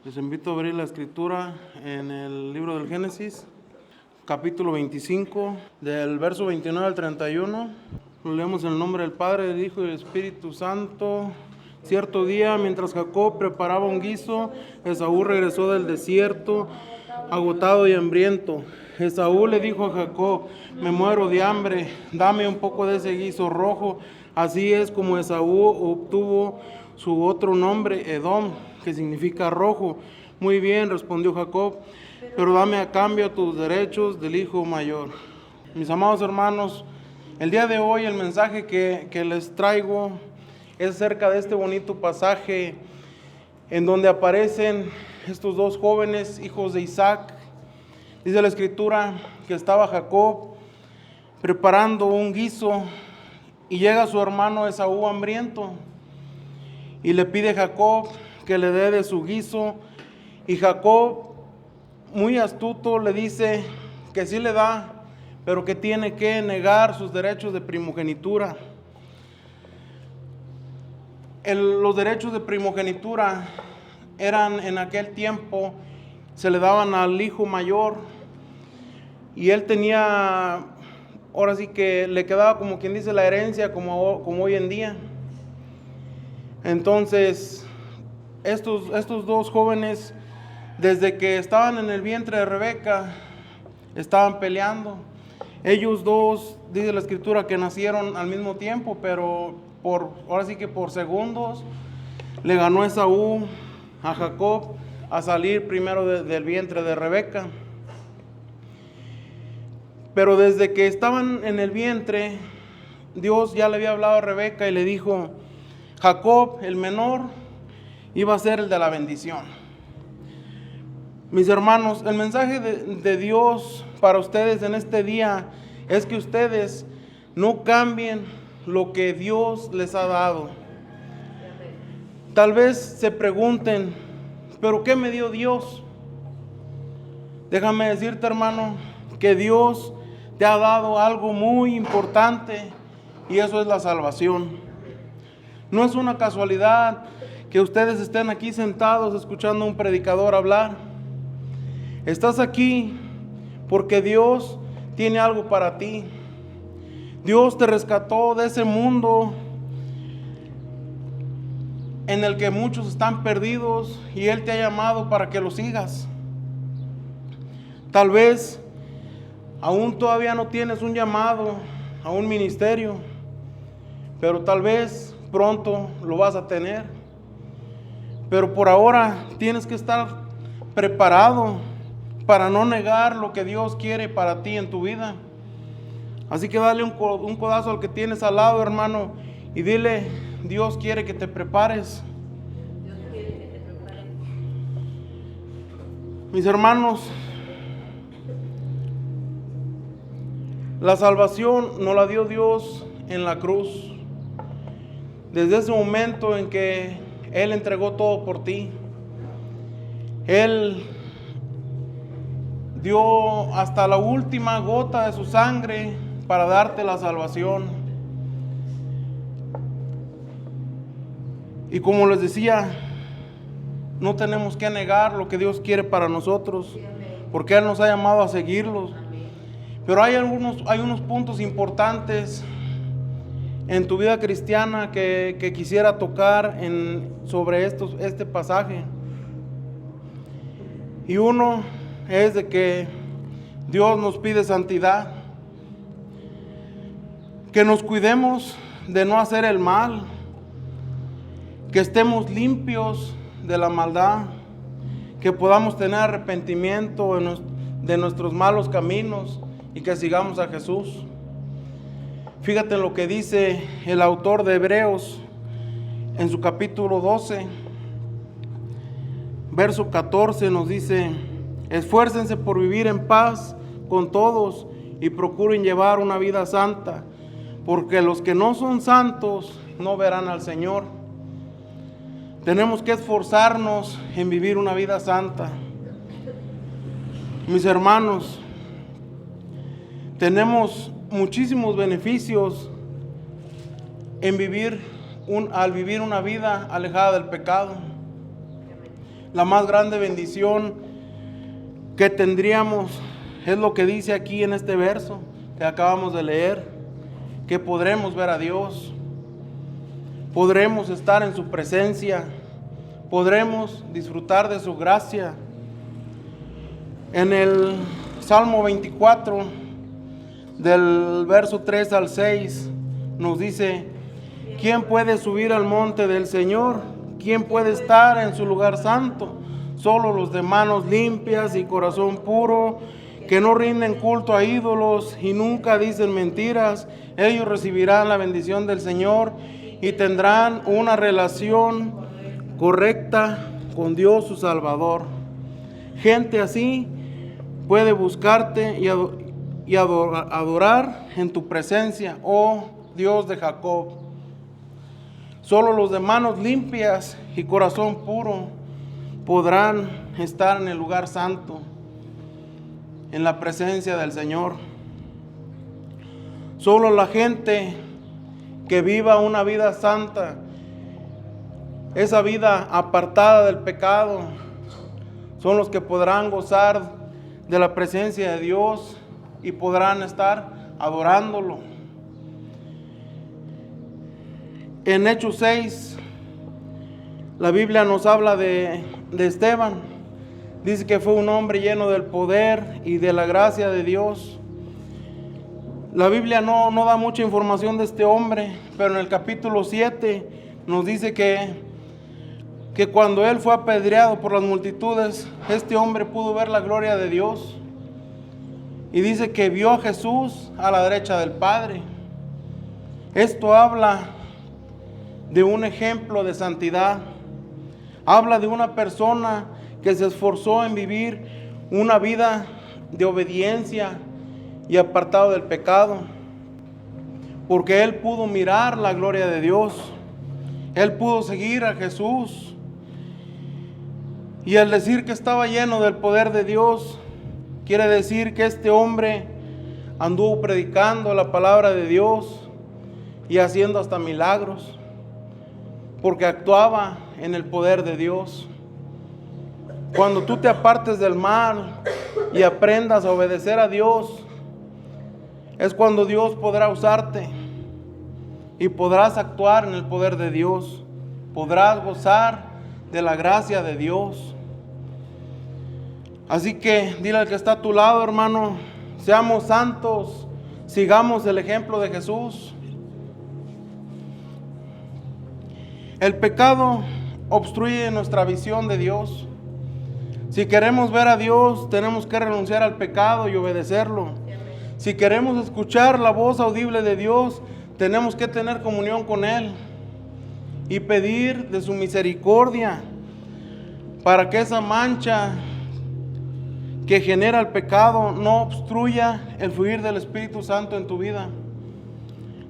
Les invito a abrir la escritura en el libro del Génesis, capítulo 25, del verso 29 al 31. Lo leemos en el nombre del Padre, del Hijo y del Espíritu Santo. Cierto día, mientras Jacob preparaba un guiso, Esaú regresó del desierto, agotado y hambriento. Esaú le dijo a Jacob: me muero de hambre, dame un poco de ese guiso rojo. Así es como Esaú obtuvo su otro nombre, Edom, que significa rojo. Muy bien, respondió Jacob, pero dame a cambio tus derechos del hijo mayor. Mis amados hermanos, el día de hoy el mensaje que les traigo es acerca de este bonito pasaje en donde aparecen estos dos jóvenes, hijos de Isaac. Dice la escritura que estaba Jacob preparando un guiso y llega su hermano Esaú hambriento y le pide a Jacob que le dé de su guiso, y Jacob, muy astuto, le dice que sí le da, pero que tiene que negar sus derechos de primogenitura. Los derechos de primogenitura eran en aquel tiempo, se le daban al hijo mayor, y él tenía, ahora sí que le quedaba, como quien dice, la herencia como hoy en día. Entonces estos dos jóvenes, desde que estaban en el vientre de Rebeca, estaban peleando. Ellos dos, dice la escritura, que nacieron al mismo tiempo, pero ahora sí que por segundos le ganó Esaú a Jacob a salir primero del vientre de Rebeca. Pero desde que estaban en el vientre, Dios ya le había hablado a Rebeca y le dijo: Jacob, el menor, iba a ser el de la bendición. Mis hermanos, el mensaje de Dios para ustedes en este día es que ustedes no cambien lo que Dios les ha dado. Tal vez se pregunten: ¿pero qué me dio Dios? Déjame decirte, hermano, que Dios te ha dado algo muy importante, y eso es la salvación. No es una casualidad que ustedes estén aquí sentados escuchando a un predicador hablar. Estás aquí porque Dios tiene algo para ti. Dios te rescató de ese mundo en el que muchos están perdidos, y Él te ha llamado para que lo sigas. Tal vez aún todavía no tienes un llamado a un ministerio, pero tal vez pronto lo vas a tener. Pero por ahora tienes que estar preparado para no negar lo que Dios quiere para ti en tu vida. Así que dale un codazo al que tienes al lado, hermano, y dile: Dios quiere que te prepares. Dios quiere que te prepares. Mis hermanos, la salvación nos la dio Dios en la cruz. Desde ese momento en que Él entregó todo por ti, Él dio hasta la última gota de su sangre para darte la salvación. Y como les decía, no tenemos que negar lo que Dios quiere para nosotros, porque Él nos ha llamado a seguirlos. Pero hay unos puntos importantes en tu vida cristiana que quisiera tocar sobre este pasaje. Y uno es de que Dios nos pide santidad, que nos cuidemos de no hacer el mal, que estemos limpios de la maldad, que podamos tener arrepentimiento de nuestros malos caminos y que sigamos a Jesús. Fíjate lo que dice el autor de Hebreos en su capítulo 12, verso 14, nos dice: esfuércense por vivir en paz con todos y procuren llevar una vida santa, porque los que no son santos no verán al Señor. Tenemos que esforzarnos en vivir una vida santa. Mis hermanos, tenemos muchísimos beneficios al vivir una vida alejada del pecado. La más grande bendición que tendríamos es lo que dice aquí en este verso que acabamos de leer, que podremos ver a Dios, podremos estar en su presencia, podremos disfrutar de su gracia. En el Salmo 24, del verso 3 al 6, nos dice: ¿quién puede subir al monte del Señor? ¿Quién puede estar en su lugar santo? Solo los de manos limpias y corazón puro, que no rinden culto a ídolos y nunca dicen mentiras. Ellos recibirán la bendición del Señor y tendrán una relación correcta con Dios su Salvador. Gente así puede buscarte y adorar en tu presencia, oh Dios de Jacob. Solo los de manos limpias y corazón puro podrán estar en el lugar santo, en la presencia del Señor. Solo la gente que viva una vida santa, esa vida apartada del pecado, son los que podrán gozar de la presencia de Dios y podrán estar adorándolo. En Hechos 6, la Biblia nos habla de Esteban. Dice que fue un hombre lleno del poder y de la gracia de Dios. La Biblia no da mucha información de este hombre, pero en el capítulo 7 nos dice que cuando él fue apedreado por las multitudes, este hombre pudo ver la gloria de Dios. Y dice que vio a Jesús a la derecha del Padre. Esto habla de un ejemplo de santidad. Habla de una persona que se esforzó en vivir una vida de obediencia y apartado del pecado, porque él pudo mirar la gloria de Dios. Él pudo seguir a Jesús. Y al decir que estaba lleno del poder de Dios, quiere decir que este hombre anduvo predicando la palabra de Dios y haciendo hasta milagros, porque actuaba en el poder de Dios. Cuando tú te apartes del mal y aprendas a obedecer a Dios, es cuando Dios podrá usarte y podrás actuar en el poder de Dios. Podrás gozar de la gracia de Dios. Así que dile al que está a tu lado, hermano, seamos santos, sigamos el ejemplo de Jesús. El pecado obstruye nuestra visión de Dios. Si queremos ver a Dios, tenemos que renunciar al pecado y obedecerlo. Si queremos escuchar la voz audible de Dios, tenemos que tener comunión con Él y pedir de su misericordia para que esa mancha que genera el pecado no obstruya el fluir del Espíritu Santo en tu vida.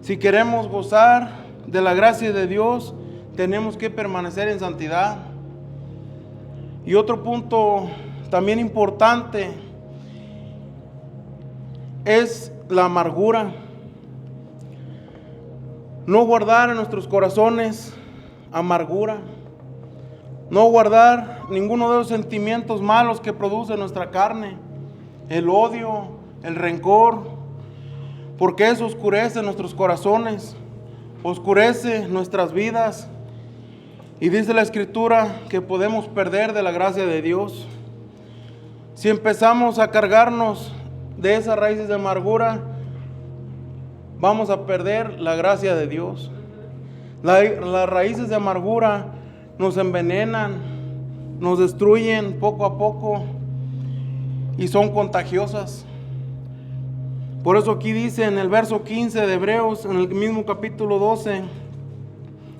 Si queremos gozar de la gracia de Dios, tenemos que permanecer en santidad. Y otro punto también importante es la amargura. No guardar en nuestros corazones amargura. No guardar ninguno de los sentimientos malos que produce nuestra carne. El odio, el rencor, porque eso oscurece nuestros corazones, oscurece nuestras vidas. Y dice la Escritura que podemos perder de la gracia de Dios. Si empezamos a cargarnos de esas raíces de amargura, vamos a perder la gracia de Dios. Las raíces de amargura nos envenenan, nos destruyen poco a poco y son contagiosas. Por eso aquí dice en el verso 15 de Hebreos, en el mismo capítulo 12,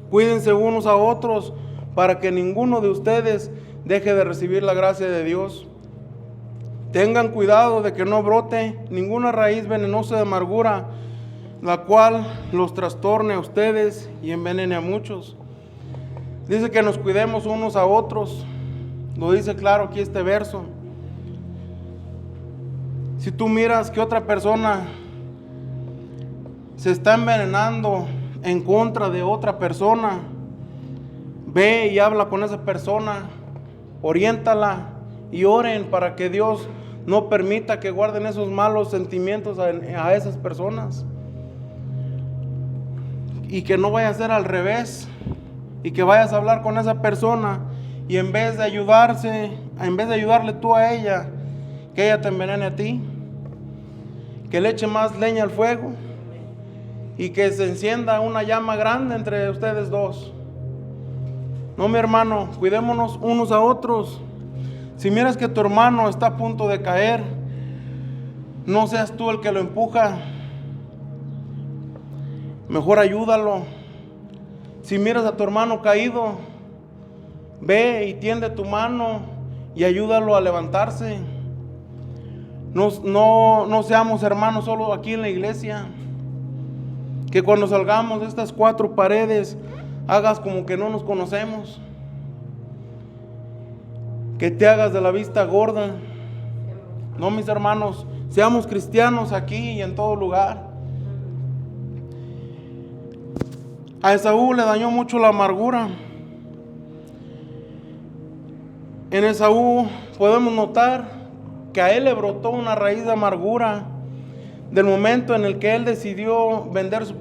cuídense unos a otros para que ninguno de ustedes deje de recibir la gracia de Dios. Tengan cuidado de que no brote ninguna raíz venenosa de amargura, la cual los trastorne a ustedes y envenene a muchos. Dice que nos cuidemos unos a otros. Lo dice claro aquí este verso. Si tú miras que otra persona se está envenenando en contra de otra persona, ve y habla con esa persona oriéntala y oren para que Dios no permita que guarden esos malos sentimientos a esas personas. Y que no vaya a ser al revés, y que vayas a hablar con esa persona y en vez de ayudarle tú a ella, que ella te envenene a ti, que le eche más leña al fuego y que se encienda una llama grande entre ustedes dos. No, mi hermano, cuidémonos unos a otros. Si miras que tu hermano está a punto de caer, no seas tú el que lo empuja. Mejor ayúdalo. Si miras a tu hermano caído, ve y tiende tu mano y ayúdalo a levantarse. No seamos hermanos solo aquí en la iglesia. Que cuando salgamos de estas 4 paredes, hagas como que no nos conocemos. Que te hagas de la vista gorda. No, mis hermanos, seamos cristianos aquí y en todo lugar. A Esaú le dañó mucho la amargura. En Esaú podemos notar que a él le brotó una raíz de amargura del momento en el que él decidió vender su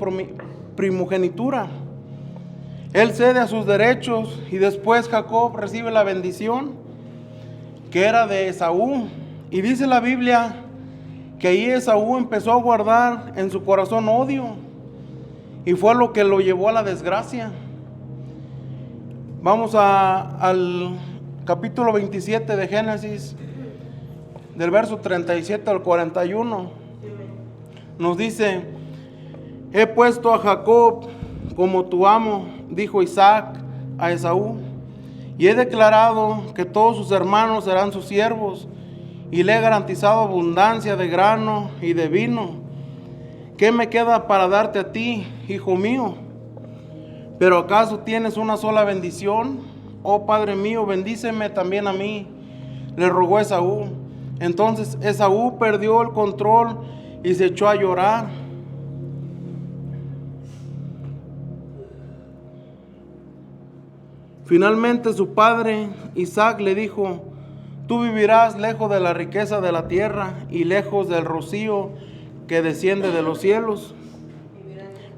primogenitura. Él cede a sus derechos y después Jacob recibe la bendición que era de Esaú. Y dice la Biblia que ahí Esaú empezó a guardar en su corazón odio. Y fue lo que lo llevó a la desgracia. Vamos al capítulo 27 de Génesis, del verso 37 al 41. Nos dice: he puesto a Jacob como tu amo, dijo Isaac a Esaú, y he declarado que todos sus hermanos serán sus siervos, y le he garantizado abundancia de grano y de vino. ¿Qué me queda para darte a ti, hijo mío? ¿Pero acaso tienes una sola bendición? Oh Padre mío, bendíceme también a mí, le rogó Esaú. Entonces Esaú perdió el control y se echó a llorar. Finalmente su padre Isaac le dijo: tú vivirás lejos de la riqueza de la tierra y lejos del rocío que desciende de los cielos.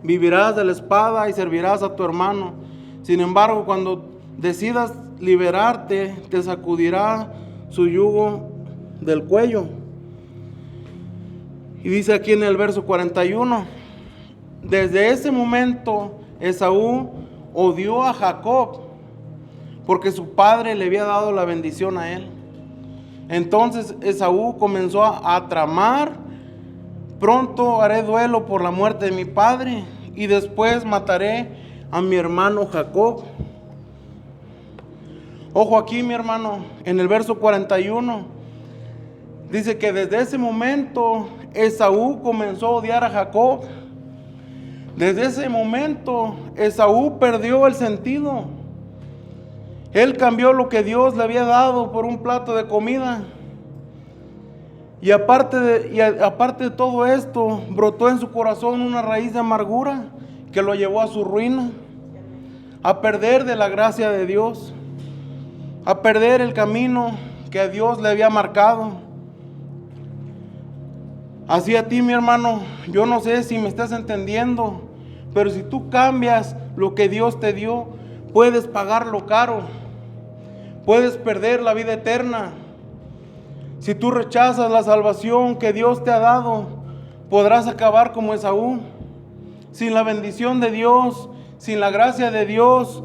Vivirás de la espada y servirás a tu hermano. Sin embargo, cuando decidas liberarte, te sacudirá su yugo del cuello. Y dice aquí en el verso 41, desde ese momento Esaú odió a Jacob, porque su padre le había dado la bendición a él. Entonces Esaú comenzó a tramar: pronto haré duelo por la muerte de mi padre y después mataré a mi hermano Jacob. Ojo aquí, mi hermano, en el verso 41 dice que desde ese momento Esaú comenzó a odiar a Jacob. Desde ese momento Esaú perdió el sentido. Él cambió lo que Dios le había dado por un plato de comida. Y aparte de todo esto, brotó en su corazón una raíz de amargura que lo llevó a su ruina, a perder de la gracia de Dios, a perder el camino que Dios le había marcado. Así a ti, mi hermano, yo no sé si me estás entendiendo, pero si tú cambias lo que Dios te dio, puedes pagarlo caro, puedes perder la vida eterna. Si tú rechazas la salvación que Dios te ha dado, podrás acabar como Esaú, sin la bendición de Dios, sin la gracia de Dios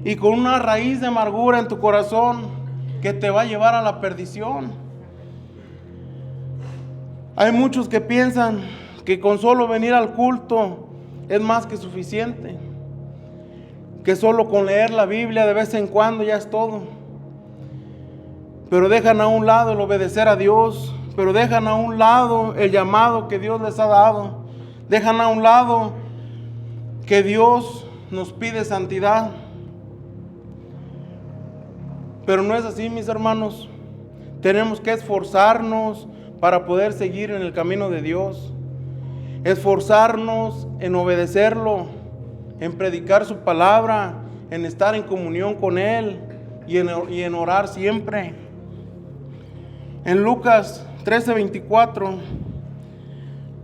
y con una raíz de amargura en tu corazón que te va a llevar a la perdición. Hay muchos que piensan que con solo venir al culto es más que suficiente, que solo con leer la Biblia de vez en cuando ya es todo. Pero dejan a un lado el obedecer a Dios, pero dejan a un lado el llamado que Dios les ha dado, dejan a un lado que Dios nos pide santidad. Pero no es así, mis hermanos. Tenemos que esforzarnos para poder seguir en el camino de Dios, esforzarnos en obedecerlo, en predicar su palabra, en estar en comunión con Él, y en orar siempre. En Lucas 13:24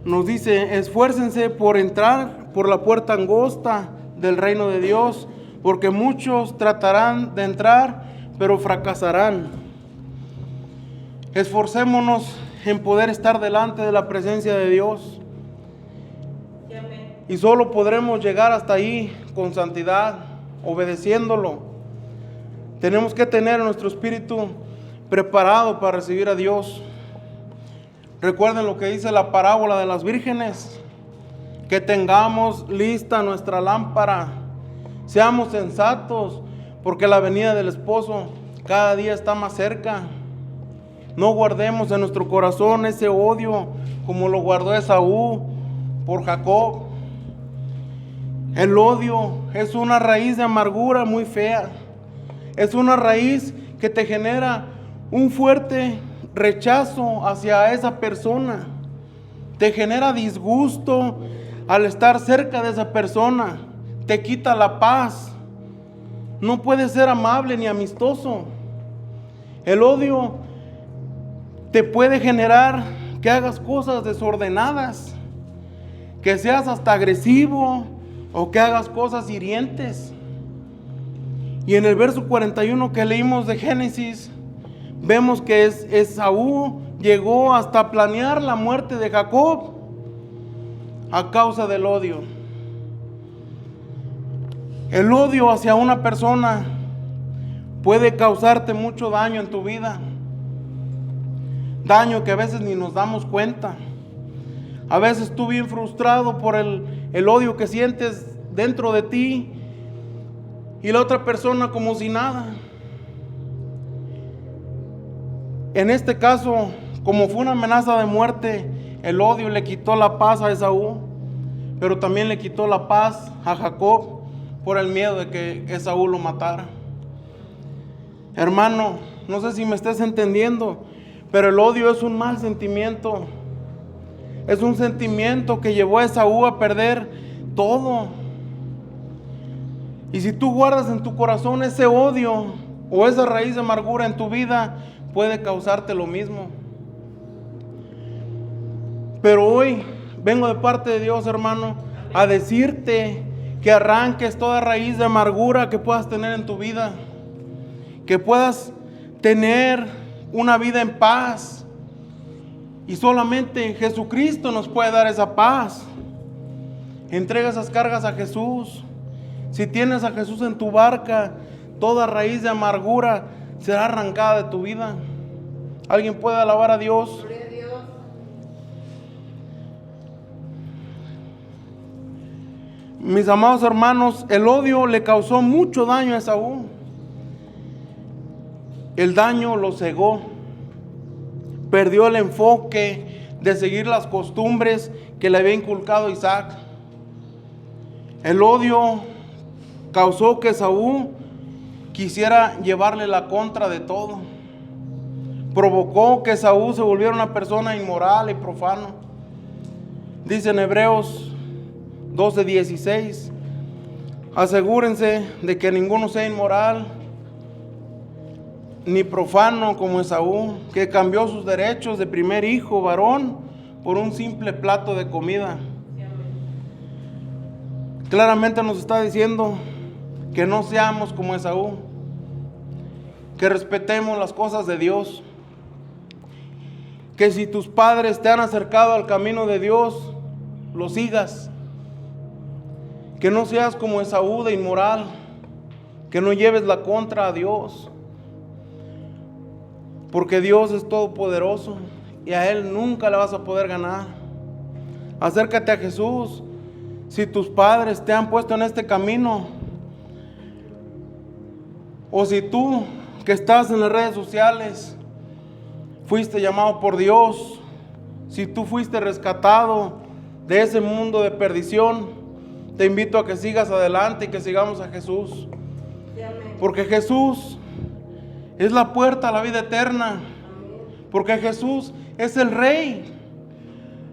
nos dice: esfuércense por entrar por la puerta angosta del reino de Dios, porque muchos tratarán de entrar, pero fracasarán. Esforcémonos en poder estar delante de la presencia de Dios. Y solo podremos llegar hasta ahí con santidad, obedeciéndolo. Tenemos que tener nuestro espíritu preparado para recibir a Dios. Recuerden lo que dice la parábola de las vírgenes: que tengamos lista nuestra lámpara, seamos sensatos, porque la venida del esposo cada día está más cerca. No guardemos en nuestro corazón ese odio como lo guardó Esaú por Jacob. El odio es una raíz de amargura muy fea. Es una raíz que te genera un fuerte rechazo hacia esa persona. Te genera disgusto al estar cerca de esa persona. Te quita la paz. No puedes ser amable ni amistoso. El odio te puede generar que hagas cosas desordenadas, que seas hasta agresivo o que hagas cosas hirientes. Y en el verso 41 que leímos de Génesis, vemos que Esaú llegó hasta planear la muerte de Jacob a causa del odio. El odio hacia una persona puede causarte mucho daño en tu vida. Daño que a veces ni nos damos cuenta. A veces tú bien frustrado por el odio que sientes dentro de ti, y la otra persona como si nada. En este caso, como fue una amenaza de muerte, el odio le quitó la paz a Esaú, pero también le quitó la paz a Jacob por el miedo de que Esaú lo matara. Hermano, no sé si me estés entendiendo, pero el odio es un mal sentimiento. Es un sentimiento que llevó a Esaú a perder todo. Y si tú guardas en tu corazón ese odio o esa raíz de amargura en tu vida, puede causarte lo mismo. Pero hoy vengo de parte de Dios, hermano, a decirte que arranques toda raíz de amargura que puedas tener en tu vida, que puedas tener una vida en paz. Y solamente Jesucristo nos puede dar esa paz. Entrega esas cargas a Jesús. Si tienes a Jesús en tu barca, toda raíz de amargura será arrancada de tu vida. ¿Alguien puede alabar a Dios? Mis amados hermanos, el odio le causó mucho daño a Esaú. El daño lo cegó. Perdió el enfoque de seguir las costumbres que le había inculcado Isaac. El odio causó que Esaú quisiera llevarle la contra de todo. Provocó que Esaú se volviera una persona inmoral y profano. Dice en Hebreos 12:16: asegúrense de que ninguno sea inmoral ni profano como Esaú, que cambió sus derechos de primer hijo varón por un simple plato de comida. Claramente nos está diciendo que no seamos como Esaú, que respetemos las cosas de Dios, que si tus padres te han acercado al camino de Dios, lo sigas, que no seas como Esaú de inmoral, que no lleves la contra a Dios, porque Dios es todopoderoso y a Él nunca le vas a poder ganar. Acércate a Jesús. Si tus padres te han puesto en este camino, o si tú que estás en las redes sociales fuiste llamado por Dios, si tú fuiste rescatado de ese mundo de perdición, te invito a que sigas adelante y que sigamos a Jesús, porque Jesús es la puerta a la vida eterna, porque Jesús es el Rey.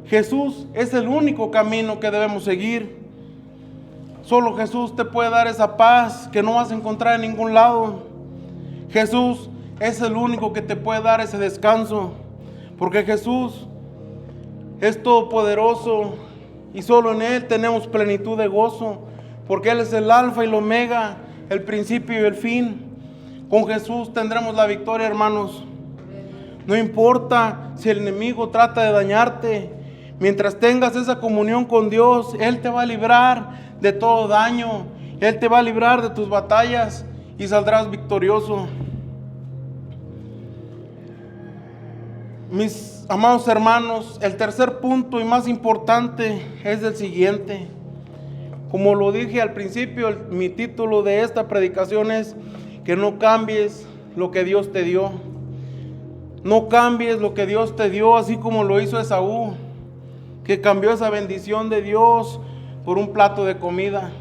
Jesús es el único camino que debemos seguir. Solo Jesús te puede dar esa paz que no vas a encontrar en ningún lado. Jesús es el único que te puede dar ese descanso, porque Jesús es todopoderoso y solo en Él tenemos plenitud de gozo, porque Él es el alfa y el omega, el principio y el fin. Con Jesús tendremos la victoria, hermanos. No importa si el enemigo trata de dañarte, mientras tengas esa comunión con Dios, Él te va a librar de todo daño, Él te va a librar de tus batallas y saldrás victorioso. Mis amados hermanos, el tercer punto y más importante es el siguiente. Como lo dije al principio, mi título de esta predicación es que no cambies lo que Dios te dio. No cambies lo que Dios te dio, así como lo hizo Esaú, que cambió esa bendición de Dios por un plato de comida.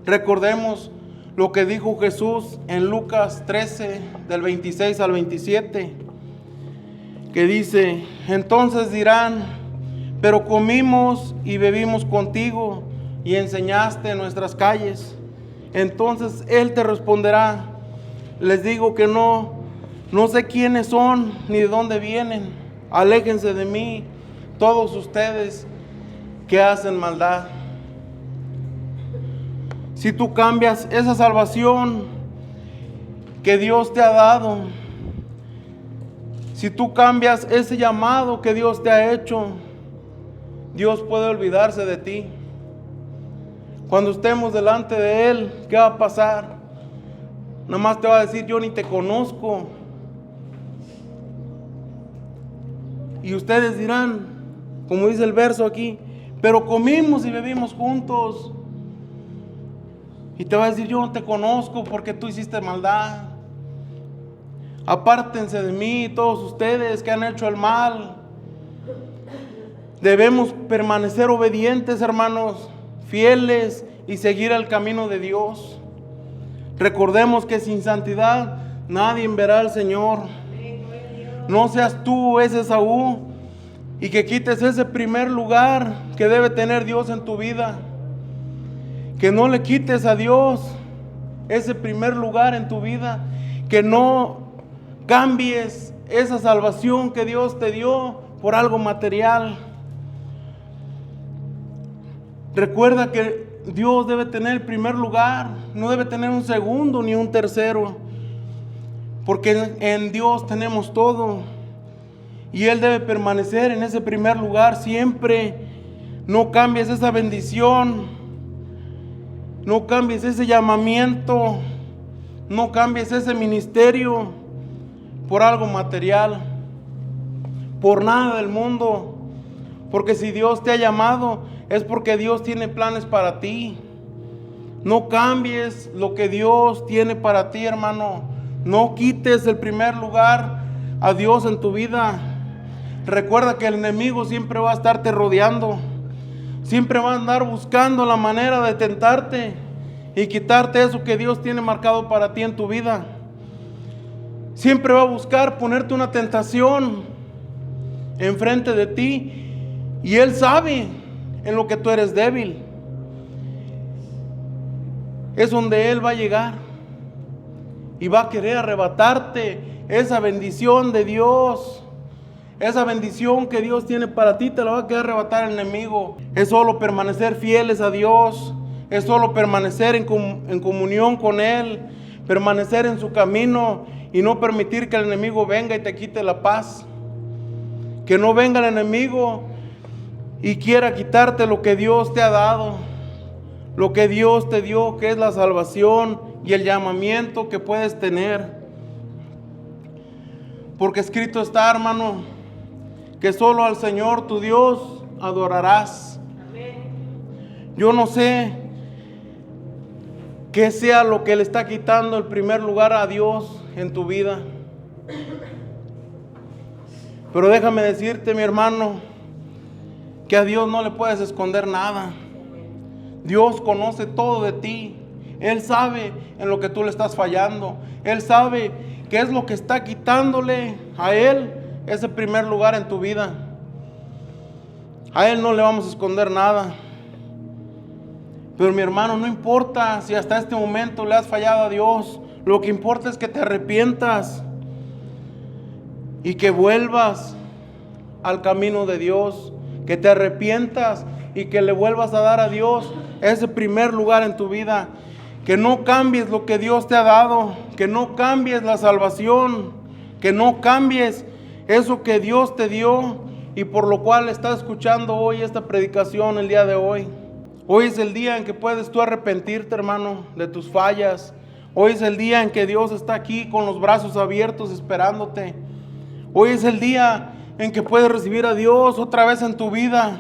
Recordemos lo que dijo Jesús en Lucas 13, del 26 al 27, que dice: entonces dirán, pero comimos y bebimos contigo y enseñaste en nuestras calles. Entonces Él te responderá: les digo que no sé quiénes son ni de dónde vienen. Aléjense de mí, todos ustedes que hacen maldad. Si tú cambias esa salvación que Dios te ha dado, si tú cambias ese llamado que Dios te ha hecho, Dios puede olvidarse de ti. Cuando estemos delante de Él, ¿qué va a pasar? Nada más te va a decir: yo ni te conozco. Y ustedes dirán, como dice el verso aquí, pero comimos y bebimos juntos. Y te va a decir: yo no te conozco porque tú hiciste maldad. Apártense de mí todos ustedes que han hecho el mal. Debemos permanecer obedientes, hermanos, fieles y seguir el camino de Dios. Recordemos que sin santidad nadie verá al Señor. No seas tú ese Esaú y que quites ese primer lugar que debe tener Dios en tu vida. Que no le quites a Dios ese primer lugar en tu vida. Que no cambies esa salvación que Dios te dio por algo material. Recuerda que Dios debe tener el primer lugar, no debe tener un segundo ni un tercero, porque en Dios tenemos todo y Él debe permanecer en ese primer lugar siempre. No cambies esa bendición, no cambies ese llamamiento, no cambies ese ministerio por algo material, por nada del mundo, porque si Dios te ha llamado es porque Dios tiene planes para ti. No cambies lo que Dios tiene para ti, hermano. No quites el primer lugar a Dios en tu vida. Recuerda que el enemigo siempre va a estarte rodeando. Siempre va a andar buscando la manera de tentarte y quitarte eso que Dios tiene marcado para ti en tu vida. Siempre va a buscar ponerte una tentación enfrente de ti, y Él sabe en lo que tú eres débil. Es donde Él va a llegar y va a querer arrebatarte esa bendición de Dios. Esa bendición que Dios tiene para ti te la va a querer arrebatar el enemigo. Es solo permanecer fieles a Dios. Es solo permanecer en comunión con Él, permanecer en su camino y no permitir que el enemigo venga y te quite la paz. Que no venga el enemigo y quiera quitarte lo que Dios te ha dado, lo que Dios te dio, que es la salvación y el llamamiento que puedes tener. Porque escrito está, hermano, que solo al Señor tu Dios adorarás. Yo no sé qué sea lo que le está quitando el primer lugar a Dios en tu vida. Pero déjame decirte, mi hermano, que a Dios no le puedes esconder nada. Dios conoce todo de ti. Él sabe en lo que tú le estás fallando. Él sabe qué es lo que está quitándole a Él ese primer lugar en tu vida. A Él no le vamos a esconder nada. Pero mi hermano, no importa si hasta este momento le has fallado a Dios. Lo que importa es que te arrepientas y que vuelvas al camino de Dios, que te arrepientas y que le vuelvas a dar a Dios ese primer lugar en tu vida, que no cambies lo que Dios te ha dado, que no cambies la salvación, que no cambies eso que Dios te dio y por lo cual estás escuchando hoy esta predicación el día de hoy. Hoy es el día en que puedes tú arrepentirte, hermano, de tus fallas. Hoy es el día en que Dios está aquí con los brazos abiertos esperándote. Hoy es el día en que puedes recibir a Dios otra vez en tu vida.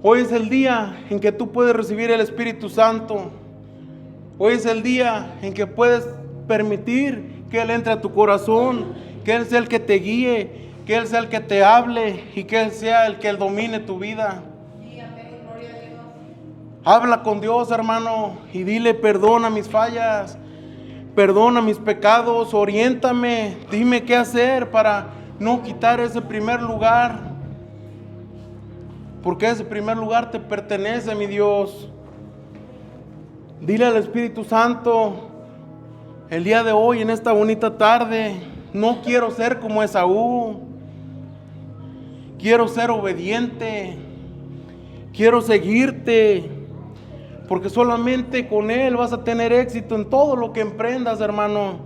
Hoy es el día en que tú puedes recibir el Espíritu Santo. Hoy es el día en que puedes permitir que Él entre a tu corazón, que Él sea el que te guíe, que Él sea el que te hable y que Él sea el que domine tu vida. Habla con Dios, hermano, y dile: perdona mis fallas, perdona mis pecados, oriéntame, dime qué hacer para no quitar ese primer lugar, porque ese primer lugar te pertenece, mi Dios. Dile al Espíritu Santo el día de hoy, en esta bonita tarde: no quiero ser como Esaú, quiero ser obediente, quiero seguirte, porque solamente con Él vas a tener éxito en todo lo que emprendas, hermano.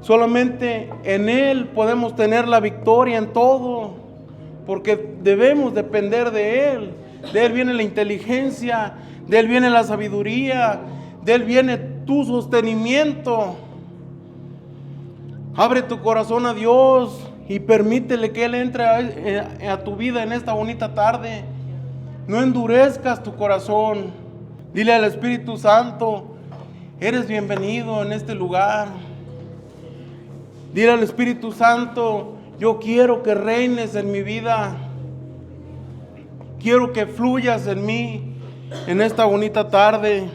Solamente en Él podemos tener la victoria en todo, porque debemos depender de Él. De Él viene la inteligencia, de Él viene la sabiduría, de Él viene tu sostenimiento. Abre tu corazón a Dios y permítele que Él entre a tu vida en esta bonita tarde. No endurezcas tu corazón. Dile al Espíritu Santo: eres bienvenido en este lugar. Dile al Espíritu Santo: yo quiero que reines en mi vida. Quiero que fluyas en mí en esta bonita tarde.